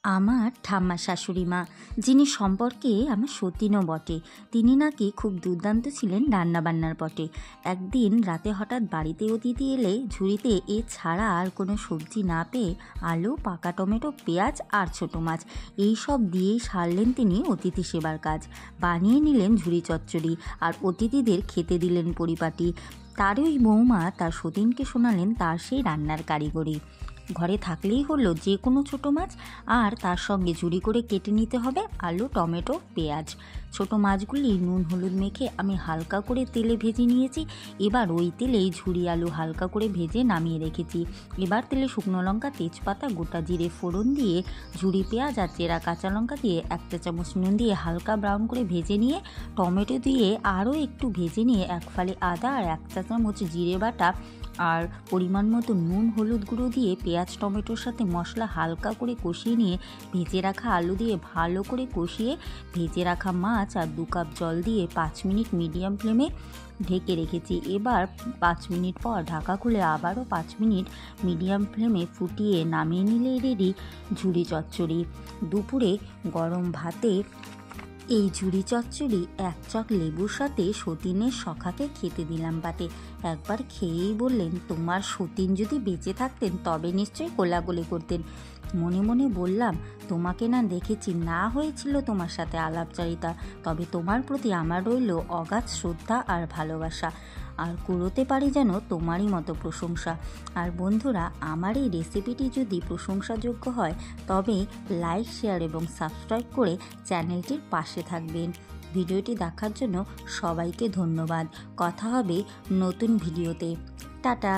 আমার ঠাম্মা শাশুড়ি মা, যিনি সম্পর্কে আমার সতীনও বটে, তিনি নাকি খুব দুর্দান্ত ছিলেন রান্নাবান্নার পটে। একদিন রাতে হঠাৎ বাড়িতে অতিথি এলে ঝুড়িতে এ ছাড়া আর কোনো সবজি না পেয়ে আলু, পাকা টমেটো, পেঁয়াজ আর ছোটো মাছ এই সব দিয়েই সারলেন তিনি অতিথি সেবার কাজ। বানিয়ে নিলেন ঝুড়ি চচ্চড়ি আর অতিথিদের খেতে দিলেন পরিপাটি। তারই বৌমা তার সতীনকে শোনালেন তার সেই রান্নার কারিগরি। ঘরে থাকলেই হলো যে কোনো ছোটো মাছ, আর তার সঙ্গে ঝুড়ি করে কেটে নিতে হবে আলু, টমেটো, পেঁয়াজ। ছোটো মাছগুলি নুন হলুদ মেখে আমি হালকা করে তেলে ভেজে নিয়েছি। এবার ওই তেলেই ঝুড়ি আলু হালকা করে ভেজে নামিয়ে রেখেছি। এবার তেলে শুকনো লঙ্কা, তেজপাতা, গোটা জিরে ফোড়ন দিয়ে ঝুড়ি পেঁয়াজ আর চেরা কাঁচা লঙ্কা দিয়ে 1 চা চামচ নুন দিয়ে হালকা ব্রাউন করে ভেজে নিয়ে টমেটো দিয়ে আরও একটু ভেজে নিয়ে 1 ফালি আদা আর 1 চা চামচ জিরে বাটা আর পরিমাণ মতো নুন হলুদ গুঁড়ো দিয়ে পেঁয়াজ টমেটোর সাথে মশলা হালকা করে কষিয়ে নিয়ে ভেজে রাখা আলু দিয়ে ভালো করে কষিয়ে ভেজে রাখা মাছ আর 2 কাপ জল দিয়ে 5 মিনিট মিডিয়াম ফ্লেমে ঢেকে রেখেছি। এবার 5 মিনিট পর ঢাকা খুলে আবারও 5 মিনিট মিডিয়াম ফ্লেমে ফুটিয়ে নামিয়ে নিলেই রেডি ঝুড়ি চচ্চড়ি। দুপুরে গরম ভাতে এই ঝুড়ি চচ্চড়ি 1 চক লেবুর সাথে সতীনের সখাকে খেতে দিলাম বাটে। একবার খেয়েই বললেন, তোমার সতীন যদি বেঁচে থাকতেন তবে নিশ্চয়ই কোলাকুলি করতেন। মনে মনে বললাম, তোমাকে না দেখেছি, না হয়েছিল তোমার সাথে আলাপচারিতা, তবে তোমার প্রতি আমার রইল অগাধ শ্রদ্ধা আর ভালোবাসা, আর কুড়োতে পারি যেন তোমারই মতো প্রশংসা। আর বন্ধুরা, আমার এই রেসিপিটি যদি প্রশংসাযোগ্য হয় তবে লাইক, শেয়ার এবং সাবস্ক্রাইব করে চ্যানেলটির পাশে থাকবেন। ভিডিওটি দেখার জন্য সবাইকে ধন্যবাদ। কথা হবে নতুন ভিডিওতে। টাটা।